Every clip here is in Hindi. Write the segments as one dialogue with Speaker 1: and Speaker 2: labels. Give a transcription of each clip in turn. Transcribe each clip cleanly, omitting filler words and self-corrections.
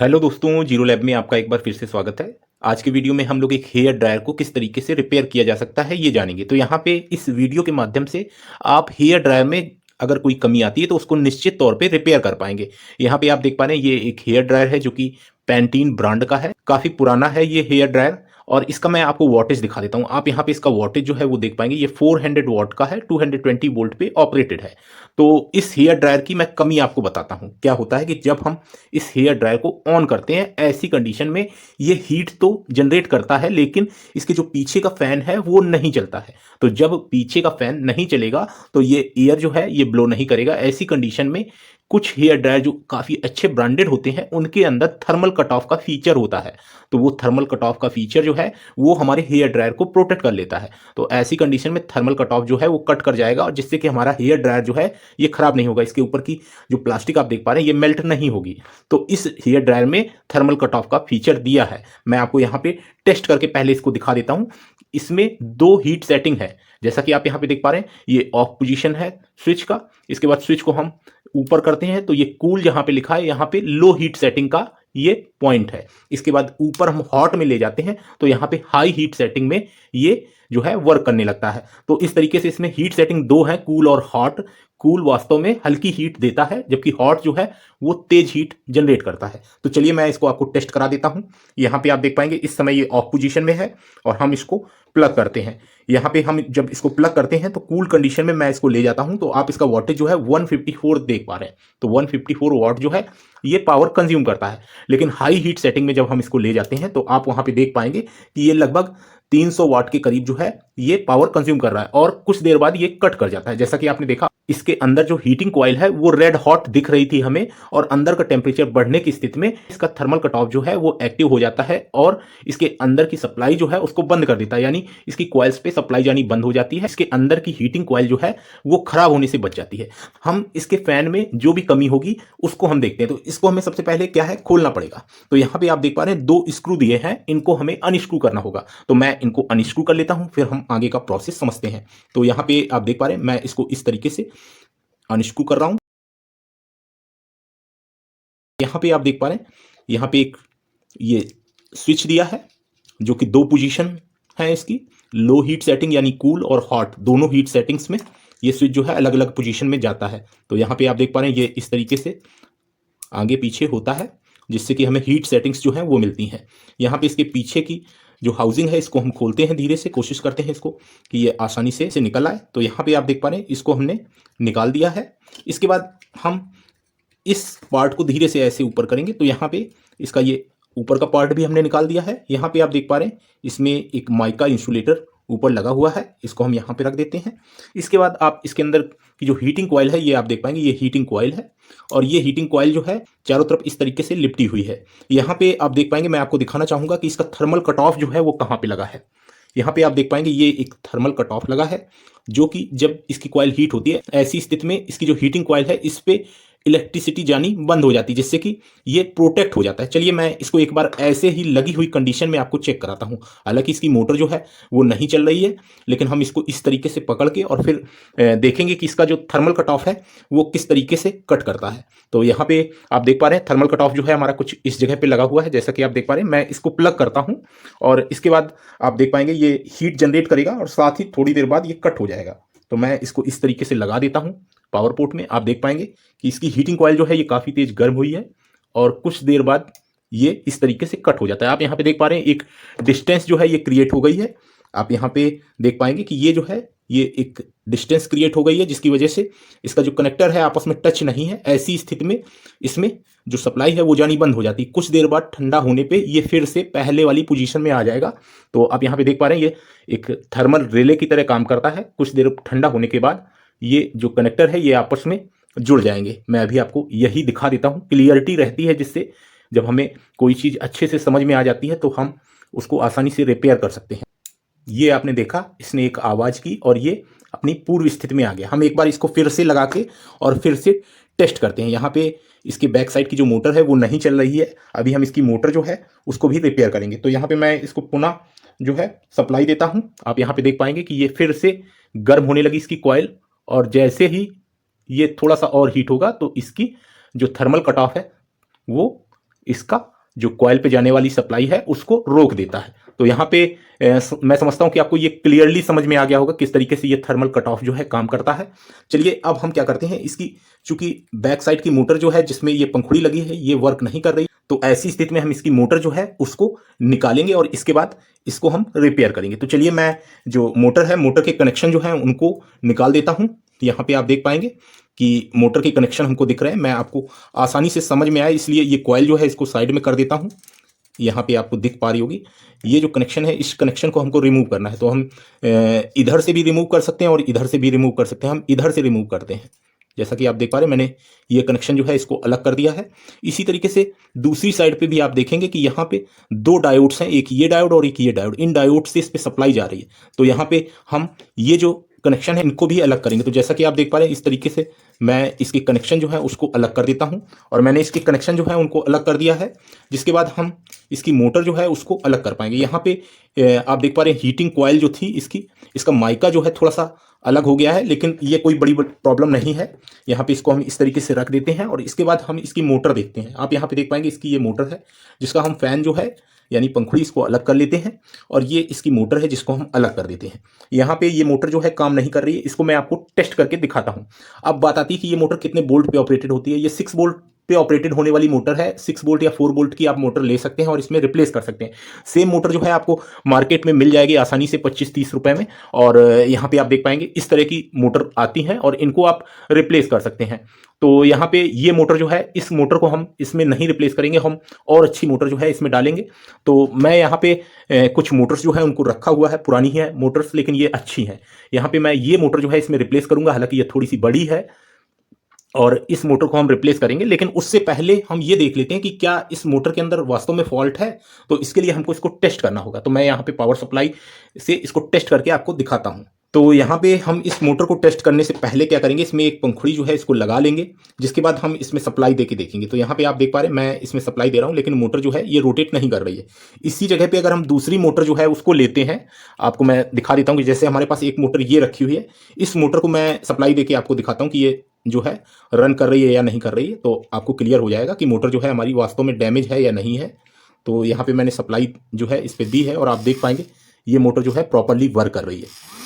Speaker 1: हेलो दोस्तों, जीरो लैब में आपका एक बार फिर से स्वागत है। आज के वीडियो में हम लोग एक हेयर ड्रायर को किस तरीके से रिपेयर किया जा सकता है ये जानेंगे। तो यहाँ पे इस वीडियो के माध्यम से आप हेयर ड्रायर में अगर कोई कमी आती है तो उसको निश्चित तौर पे रिपेयर कर पाएंगे। यहाँ पे आप देख पा रहे हैं ये एक हेयर ड्रायर है जो कि पैंटीन ब्रांड का है। काफ़ी पुराना है ये हेयर ड्रायर और इसका मैं आपको वॉटेज दिखा देता हूँ। आप यहाँ पे इसका वॉटेज जो है वो देख पाएंगे। ये 400 वॉट का है, 220 वोल्ट पे ऑपरेटेड है। तो इस हेयर ड्रायर की मैं कमी आपको बताता हूँ। क्या होता है कि जब हम इस हेयर ड्रायर को ऑन करते हैं ऐसी कंडीशन में ये हीट तो जनरेट करता है लेकिन इसके जो पीछे का फैन है वो नहीं चलता है। तो जब पीछे का फैन नहीं चलेगा तो ये एयर जो है ये ब्लो नहीं करेगा। ऐसी कंडीशन में कुछ हेयर ड्रायर जो काफ़ी अच्छे ब्रांडेड होते हैं उनके अंदर थर्मल कट ऑफ का फीचर होता है। तो वो थर्मल कट ऑफ का फीचर जो है वो हमारे हेयर ड्रायर को प्रोटेक्ट कर लेता है। तो ऐसी कंडीशन में थर्मल कट ऑफ जो है वो कट कर जाएगा और जिससे कि हमारा हेयर ड्रायर जो है ये खराब नहीं होगा। इसके ऊपर की जो प्लास्टिक आप देख पा रहे हैं ये मेल्ट नहीं होगी। तो इस हेयर ड्रायर में थर्मल कट ऑफ का फीचर दिया है। मैं आपको यहाँ पे टेस्ट करके पहले इसको दिखा देता हूँ। इसमें दो हीट सेटिंग है, जैसा कि आप यहाँ पे देख पा रहे हैं। ये ऑफ पोजीशन है स्विच का। इसके बाद स्विच को हम ऊपर करते हैं तो ये कूल जहां पे लिखा है यहाँ पे लो हीट सेटिंग का ये पॉइंट है। इसके बाद ऊपर हम हॉट में ले जाते हैं तो यहाँ पे हाई हीट सेटिंग में ये जो है वर्क करने लगता है। तो इस तरीके से इसमें हीट सेटिंग दो है, कूल और हॉट। कूल वास्तव में हल्की हीट देता है जबकि हॉट जो है वो तेज हीट जनरेट करता है। तो चलिए मैं इसको आपको टेस्ट करा देता हूं। यहाँ पे आप देख पाएंगे इस समय ये ऑफ पोजीशन में है और हम इसको प्लग करते हैं। यहाँ पे हम जब इसको प्लग करते हैं तो कूल कंडीशन में मैं इसको ले जाता हूं तो आप इसका वोल्टेज जो है 154 देख पा रहे हैं। तो 154 वॉट जो है ये पावर कंज्यूम करता है। लेकिन हाई हीट सेटिंग में जब हम इसको ले जाते हैं तो आप वहां पे देख पाएंगे कि ये लगभग 300 वाट के करीब जो है ये पावर कंज्यूम कर रहा है और कुछ देर बाद ये कट कर जाता है। जैसा कि आपने देखा इसके अंदर जो हीटिंग कॉइल है वो रेड हॉट दिख रही थी हमें और अंदर का टेम्परेचर बढ़ने की स्थिति में इसका थर्मल कट ऑफ जो है वो एक्टिव हो जाता है और इसके अंदर की सप्लाई जो है उसको बंद कर देता है। यानी इसकी कॉइल्स पे सप्लाई जानी बंद हो जाती है। इसके अंदर की हीटिंग कॉइल जो है वो खराब होने से बच जाती है। हम इसके फैन में जो भी कमी होगी उसको हम देखते हैं। तो इसको हमें सबसे पहले क्या है खोलना पड़ेगा। तो यहां पे आप देख पा रहे हैं दो स्क्रू दिए हैं, इनको हमें अनस्क्रू करना होगा। तो मैं इनको अनस्क्रू कर लेता हूं फिर हम आगे का प्रोसेस समझते हैं। तो यहां पे आप देख पा रहे हैं मैं इसको इस तरीके से अनस्क्रू कर रहा हूं। यहां पे आप देख पा रहे हैं यहां पे एक ये स्विच दिया है जो कि दो पोजीशन है इसकी। लो हीट सेटिंग यानी कूल और हॉट दोनों हीट सेटिंग्स में ये स्विच जो है अलग अलग पोजीशन में जाता है। तो यहाँ पे आप देख पा रहे हैं ये इस तरीके से आगे पीछे होता है जिससे कि हमें हीट सेटिंग्स जो हैं वो मिलती हैं। यहाँ पे इसके पीछे की जो हाउसिंग है इसको हम खोलते हैं, धीरे से कोशिश करते हैं इसको कि ये आसानी से निकल आए। तो यहाँ पे आप देख पा रहे हैं इसको हमने निकाल दिया है। इसके बाद हम इस पार्ट को धीरे से ऐसे ऊपर करेंगे तो यहाँ पे इसका ये ऊपर का पार्ट भी हमने निकाल दिया है। यहाँ पे आप देख पा रहे हैं इसमें एक माइका इंसुलेटर ऊपर लगा हुआ है, इसको हम यहाँ पे रख देते हैं। इसके बाद आप इसके अंदर की जो हीटिंग कॉइल है ये आप देख पाएंगे ये हीटिंग कॉइल है और ये हीटिंग कॉइल जो है चारों तरफ इस तरीके से लिपटी हुई है। यहाँ पे आप देख पाएंगे मैं आपको दिखाना चाहूंगा कि इसका थर्मल कट ऑफ जो है वो कहाँ पे लगा है। यहाँ पे आप देख पाएंगे ये एक थर्मल कट ऑफ लगा है जो कि जब इसकी कॉइल हीट होती है ऐसी स्थिति में इसकी जो हीटिंग कॉइल है इस पे इलेक्ट्रिसिटी जानी बंद हो जाती है जिससे कि ये प्रोटेक्ट हो जाता है। चलिए मैं इसको एक बार ऐसे ही लगी हुई कंडीशन में आपको चेक कराता हूँ। हालांकि इसकी मोटर जो है वो नहीं चल रही है लेकिन हम इसको इस तरीके से पकड़ के और फिर देखेंगे कि इसका जो थर्मल कट ऑफ है वो किस तरीके से कट करता है। तो यहाँ पे आप देख पा रहे हैं थर्मल कट ऑफ जो है हमारा कुछ इस जगह पे लगा हुआ है। जैसा कि आप देख पा रहे हैं मैं इसको प्लग करता हूँ और इसके बाद आप देख पाएंगे ये हीट जनरेट करेगा और साथ ही थोड़ी देर बाद ये कट हो जाएगा। तो मैं इसको इस तरीके से लगा देता हूँ पावर पोर्ट में। आप देख पाएंगे कि इसकी हीटिंग कॉइल जो है ये काफ़ी तेज गर्म हुई है और कुछ देर बाद ये इस तरीके से कट हो जाता है। आप यहाँ पे देख पा रहे हैं एक डिस्टेंस जो है ये क्रिएट हो गई है। आप यहाँ पे देख पाएंगे कि ये जो है ये एक डिस्टेंस क्रिएट हो गई है जिसकी वजह से इसका जो कनेक्टर है आपस में टच नहीं है। ऐसी स्थिति में इसमें जो सप्लाई है वो जानी बंद हो जाती है। कुछ देर बाद ठंडा होने पे ये फिर से पहले वाली पोजीशन में आ जाएगा। तो आप यहाँ पे देख पा रहे हैं ये एक थर्मल रिले की तरह काम करता है। कुछ देर ठंडा होने के बाद ये जो कनेक्टर है ये आपस में जुड़ जाएंगे। मैं अभी आपको यही दिखा देता हूँ, क्लियरिटी रहती है जिससे जब हमें कोई चीज़ अच्छे से समझ में आ जाती है तो हम उसको आसानी से रिपेयर कर सकते हैं। ये आपने देखा इसने एक आवाज़ की और ये अपनी पूर्व स्थिति में आ गया। हम एक बार इसको फिर से लगा के और फिर से टेस्ट करते हैं। यहाँ पे इसके बैक साइड की जो मोटर है वो नहीं चल रही है। अभी हम इसकी मोटर जो है उसको भी रिपेयर करेंगे। तो यहाँ पे मैं इसको पुनः जो है सप्लाई देता हूँ। आप यहाँ पे देख पाएंगे कि ये फिर से गर्म होने लगी इसकी कॉइल और जैसे ही ये थोड़ा सा और हीट होगा तो इसकी जो थर्मल कट ऑफ है वो इसका जो कॉइल पे जाने वाली सप्लाई है उसको रोक देता है। तो यहाँ पे मैं समझता हूँ कि आपको ये क्लियरली समझ में आ गया होगा किस तरीके से ये थर्मल कट ऑफ जो है काम करता है। चलिए अब हम क्या करते हैं, इसकी चूंकि बैक साइड की मोटर जो है जिसमें ये पंखुड़ी लगी है ये वर्क नहीं कर रही, तो ऐसी स्थिति में हम इसकी मोटर जो है उसको निकालेंगे और इसके बाद इसको हम रिपेयर करेंगे। तो चलिए मैं जो मोटर है, मोटर के कनेक्शन जो है उनको निकाल देता हूँ। यहाँ पे आप देख पाएंगे कि मोटर के कनेक्शन हमको दिख रहे हैं। मैं आपको आसानी से समझ में आए इसलिए ये कॉइल जो है इसको साइड में कर देता हूँ। यहाँ पे आपको दिख पा रही होगी ये जो कनेक्शन है, इस कनेक्शन को हमको रिमूव करना है। तो हम इधर से भी रिमूव कर सकते हैं और इधर से भी रिमूव कर सकते हैं। हम इधर से रिमूव करते हैं। जैसा कि आप देख पा रहे हैं मैंने ये कनेक्शन जो है इसको अलग कर दिया है। इसी तरीके से दूसरी साइड पे भी आप देखेंगे कि यहाँ पे दो डायोड्स हैं, एक ये डायोड और एक ये डायोड। इन डायोड से इस पे सप्लाई जा रही है। तो यहाँ पे हम ये जो कनेक्शन है इनको भी अलग करेंगे। तो जैसा कि आप देख पा रहे हैं इस तरीके से मैं इसके कनेक्शन जो है उसको अलग कर देता हूं और मैंने इसके कनेक्शन जो है उनको अलग कर दिया है। जिसके बाद हम इसकी मोटर जो है उसको अलग कर पाएंगे। यहाँ पे आप देख पा रहे हैं हीटिंग कॉइल जो थी इसका माइका जो है थोड़ा सा अलग हो गया है, लेकिन ये कोई बड़ी प्रॉब्लम नहीं है। यहाँ पे इसको हम इस तरीके से रख देते हैं और इसके बाद हम इसकी मोटर देखते हैं। आप यहाँ पे देख पाएंगे इसकी ये मोटर है जिसका हम फैन जो है यानी पंखुड़ी इसको अलग कर लेते हैं और ये इसकी मोटर है जिसको हम अलग कर देते हैं। यहाँ पे ये मोटर जो है काम नहीं कर रही है, इसको मैं आपको टेस्ट करके दिखाता हूँ। अब बात आती है कि ये मोटर कितने वोल्ट पे ऑपरेटेड होती है। ये 6 वोल्ट पे ऑपरेटेड होने वाली मोटर है। 6 वोल्ट या 4 वोल्ट की आप मोटर ले सकते हैं और इसमें रिप्लेस कर सकते हैं। सेम मोटर जो है आपको मार्केट में मिल जाएगी आसानी से 25-30 रुपए में। और यहाँ पे आप देख पाएंगे इस तरह की मोटर आती हैं और इनको आप रिप्लेस कर सकते हैं। तो यहाँ पे ये मोटर जो है, इस मोटर को हम इसमें नहीं रिप्लेस करेंगे, हम और अच्छी मोटर जो है इसमें डालेंगे। तो मैं यहाँ पे कुछ मोटर्स जो है उनको रखा हुआ है, पुरानी है मोटर्स लेकिन ये अच्छी हैं। यहाँ पे मैं ये मोटर जो है इसमें रिप्लेस करूंगा, हालांकि ये थोड़ी सी बड़ी है और इस मोटर को हम रिप्लेस करेंगे। लेकिन उससे पहले हम ये देख लेते हैं कि क्या इस मोटर के अंदर वास्तव में फॉल्ट है। तो इसके लिए हमको इसको टेस्ट करना होगा। तो मैं यहाँ पे पावर सप्लाई से इसको टेस्ट करके आपको दिखाता हूँ। तो यहाँ पे हम इस मोटर को टेस्ट करने से पहले क्या करेंगे, इसमें एक पंखुड़ी जो है इसको लगा लेंगे, जिसके बाद हम इसमें सप्लाई देके देखेंगे। तो यहाँ पे आप देख पा रहे हैं मैं इसमें सप्लाई दे रहा हूँ लेकिन मोटर जो है ये रोटेट नहीं कर रही है। इसी जगह पे अगर हम दूसरी मोटर जो है उसको लेते हैं, आपको मैं दिखा देता हूँ कि जैसे हमारे पास एक मोटर ये रखी हुई है, इस मोटर को मैं सप्लाई देके आपको दिखाता हूँ कि ये जो है रन कर रही है या नहीं कर रही है। तो आपको क्लियर हो जाएगा कि मोटर जो है हमारी वास्तव में डैमेज है या नहीं है। तो यहाँ पे मैंने सप्लाई जो है इस पर दी है और आप देख पाएंगे ये मोटर जो है प्रॉपरली वर्क कर रही है।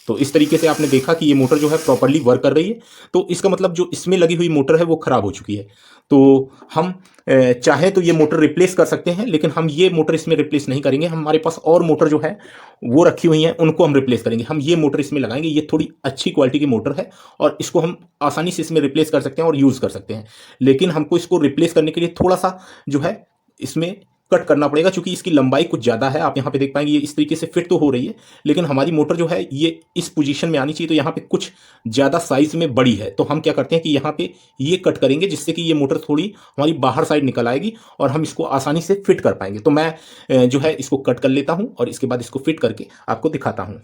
Speaker 1: तो इस तरीके से आपने देखा कि ये मोटर जो है प्रॉपरली वर्क कर रही है। तो इसका मतलब जो इसमें लगी हुई मोटर है वो खराब हो चुकी है। तो हम चाहे तो ये मोटर रिप्लेस कर सकते हैं, लेकिन हम ये मोटर इसमें रिप्लेस नहीं करेंगे। हमारे पास और मोटर जो है वो रखी हुई हैं, उनको हम रिप्लेस करेंगे। हम ये मोटर इसमें लगाएंगे। ये थोड़ी अच्छी क्वालिटी की मोटर है और इसको हम आसानी से इसमें रिप्लेस कर सकते हैं और यूज़ कर सकते हैं। लेकिन हमको इसको रिप्लेस करने के लिए थोड़ा सा जो है इसमें कट करना पड़ेगा, क्योंकि इसकी लंबाई कुछ ज़्यादा है। आप यहाँ पे देख पाएंगे ये इस तरीके से फिट तो हो रही है, लेकिन हमारी मोटर जो है ये इस पोजीशन में आनी चाहिए। तो यहाँ पे कुछ ज़्यादा साइज में बड़ी है। तो हम क्या करते हैं कि यहाँ पे ये कट करेंगे, जिससे कि ये मोटर थोड़ी हमारी बाहर साइड निकल आएगी और हम इसको आसानी से फिट कर पाएंगे। तो मैं जो है इसको कट कर लेता हूँ और इसके बाद इसको फिट करके आपको दिखाता हूँ।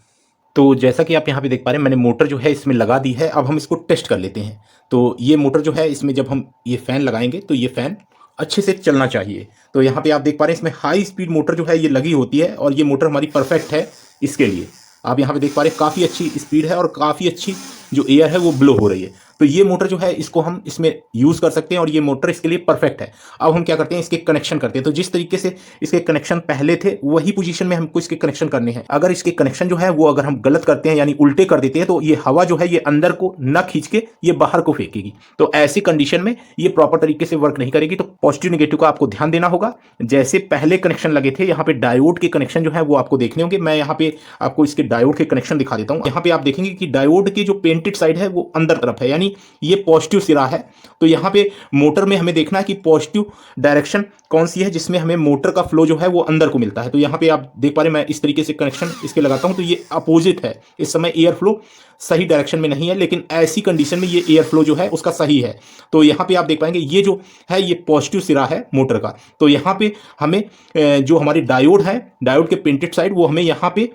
Speaker 1: तो जैसा कि आप यहाँ पे देख पा रहे हैं मैंने मोटर जो है इसमें लगा दी है। अब हम इसको टेस्ट कर लेते हैं। तो ये मोटर जो है इसमें जब हम ये फ़ैन लगाएंगे तो ये फ़ैन अच्छे से चलना चाहिए। तो यहाँ पे आप देख पा रहे हैं इसमें हाई स्पीड मोटर जो है ये लगी होती है और ये मोटर हमारी परफेक्ट है इसके लिए। आप यहाँ पे देख पा रहे हैं काफ़ी अच्छी स्पीड है और काफ़ी अच्छी जो एयर है वो ब्लो हो रही है। तो ये मोटर जो है इसको हम इसमें यूज़ कर सकते हैं और ये मोटर इसके लिए परफेक्ट है। अब हम क्या करते हैं, इसके कनेक्शन करते हैं। तो जिस तरीके से इसके कनेक्शन पहले थे वही पोजीशन में हमको इसके कनेक्शन करने हैं। अगर इसके कनेक्शन जो है वो अगर हम गलत करते हैं यानी उल्टे कर देते हैं तो ये हवा जो है ये अंदर को न खींच के ये बाहर को फेंकेगी। तो ऐसी कंडीशन में ये प्रॉपर तरीके से वर्क नहीं करेगी। तो पॉजिटिव नेगेटिव का आपको ध्यान देना होगा। जैसे पहले कनेक्शन लगे थे यहाँ पे डायोड के कनेक्शन जो है वो आपको देखने होंगे। मैं यहाँ पे आपको इसके डायोड के कनेक्शन दिखा देता हूँ। यहाँ पे आप देखेंगे कि डायोड की जो पेंटेड साइड है वो अंदर तरफ है, यानी ये पॉजिटिव सिरा है। तो यहाँ पे मोटर में हमें देखना है कि पॉजिटिव डायरेक्शन कौन सी है जिसमें हमें मोटर का फ्लो जो है वो अंदर को मिलता है। तो यहाँ पे आप देख पा रहे हैं मैं इस तरीके से कनेक्शन इसके लगाता हूँ तो ये अपोजिट है। इस समय एयर फ्लो सही डायरेक्शन में नहीं है, लेकिन ऐसी कंडीशन में ये एयर फ्लो जो है उसका सही है। तो यहाँ पे आप देख पाएंगे ये जो है ये पॉजिटिव सिरा है मोटर का। तो यहाँ पे हमें जो हमारी डायोड है, डायोड के पेंटेड साइड वो हमें यहाँ पे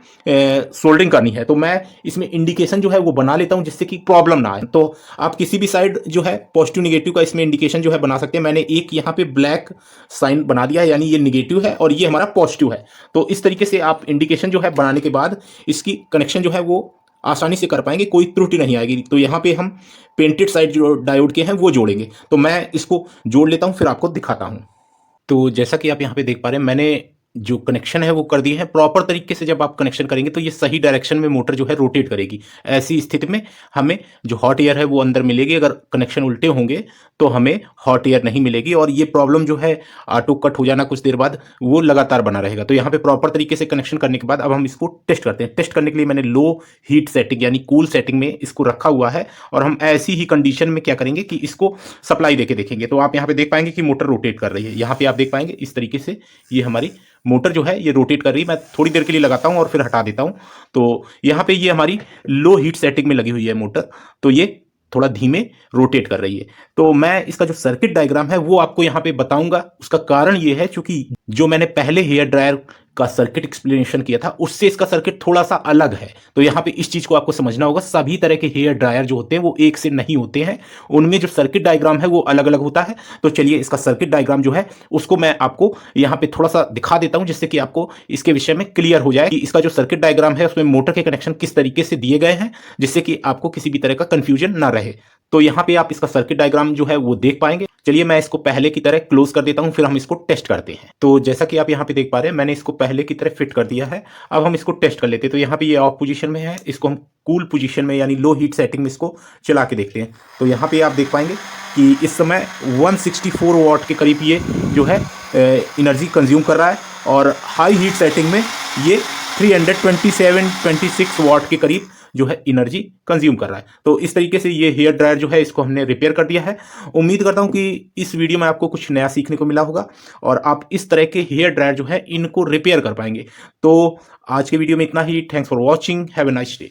Speaker 1: सोल्डरिंग करनी है। तो मैं इसमें इंडिकेशन जो है वो बना लेता हूँ जिससे कि प्रॉब्लम ना आए। तो आप किसी भी साइड जो है पॉजिटिव निगेटिव का इसमें इंडिकेशन जो है बना सकते हैं। मैंने एक यहाँ पे ब्लैक साइन बना दिया है, यानी ये निगेटिव है और ये हमारा पॉजिटिव है। तो इस तरीके से आप इंडिकेशन जो है बनाने के बाद इसकी कनेक्शन जो है वो आसानी से कर पाएंगे, कोई त्रुटि नहीं आएगी। तो यहाँ पे हम पेंटेड साइड जो डायोड के हैं वो जोड़ेंगे। तो मैं इसको जोड़ लेता हूँ, फिर आपको दिखाता हूँ। तो जैसा कि आप यहाँ पे देख पा रहे हैं, मैंने जो कनेक्शन है वो कर दिए हैं। प्रॉपर तरीके से जब आप कनेक्शन करेंगे तो ये सही डायरेक्शन में मोटर जो है रोटेट करेगी। ऐसी स्थिति में हमें जो हॉट एयर है वो अंदर मिलेगी। अगर कनेक्शन उल्टे होंगे तो हमें हॉट एयर नहीं मिलेगी, और ये प्रॉब्लम जो है ऑटो कट हो जाना कुछ देर बाद वो लगातार बना रहेगा। तो यहाँ पे प्रॉपर तरीके से कनेक्शन करने के बाद अब हम इसको टेस्ट करते हैं। टेस्ट करने के लिए मैंने लो हीट सेटिंग यानी कूल सेटिंग में इसको रखा हुआ है, और हम ऐसी ही कंडीशन में क्या करेंगे कि इसको सप्लाई देके देखेंगे। तो आप यहाँ पे देख पाएंगे कि मोटर रोटेट कर रही है। यहाँ पे आप देख पाएंगे इस तरीके से ये हमारी मोटर जो है ये रोटेट कर रही है। मैं थोड़ी देर के लिए लगाता हूं और फिर हटा देता हूं। तो यहाँ पे ये हमारी लो हीट सेटिंग में लगी हुई है मोटर, तो ये थोड़ा धीमे रोटेट कर रही है। तो मैं इसका जो सर्किट डायग्राम है वो आपको यहाँ पे बताऊंगा। उसका कारण ये है क्योंकि जो मैंने पहले हेयर ड्रायर का सर्किट एक्सप्लेनेशन किया था उससे इसका सर्किट थोड़ा सा अलग है। तो यहाँ पे इस चीज को आपको समझना होगा। सभी तरह के हेयर ड्रायर जो होते हैं वो एक से नहीं होते हैं, उनमें जो सर्किट डायग्राम है वो अलग अलग होता है। तो चलिए इसका सर्किट डायग्राम जो है उसको मैं आपको यहाँ पे थोड़ा सा दिखा देता हूँ, जिससे कि आपको इसके विषय में क्लियर हो जाए कि इसका जो सर्किट डायग्राम है उसमें मोटर के कनेक्शन किस तरीके से दिए गए हैं, जिससे कि आपको किसी भी तरह का कंफ्यूजन ना रहे। तो यहाँ पे आप इसका सर्किट डायग्राम जो है वो देख पाएंगे। चलिए मैं इसको पहले की तरह क्लोज कर देता हूं, फिर हम इसको टेस्ट करते हैं। तो जैसा कि आप यहाँ पे देख पा रहे हैं मैंने इसको पहले की तरह फिट कर दिया है। अब हम इसको टेस्ट कर लेते हैं। तो यहाँ पे ये ऑफ पोजीशन में है, इसको हम कूल पोजीशन में यानी लो हीट सेटिंग में इसको चला के देखते हैं। तो यहाँ पे आप देख पाएंगे कि इस समय 164 वॉट के करीब ये जो है एनर्जी कंज्यूम कर रहा है, और हाई हीट सेटिंग में ये 327-26 वॉट के करीब जो है एनर्जी कंज्यूम कर रहा है। तो इस तरीके से ये हेयर ड्रायर जो है इसको हमने रिपेयर कर दिया है। उम्मीद करता हूं कि इस वीडियो में आपको कुछ नया सीखने को मिला होगा और आप इस तरह के हेयर ड्रायर जो है इनको रिपेयर कर पाएंगे। तो आज के वीडियो में इतना ही। Thanks for watching, have a nice day.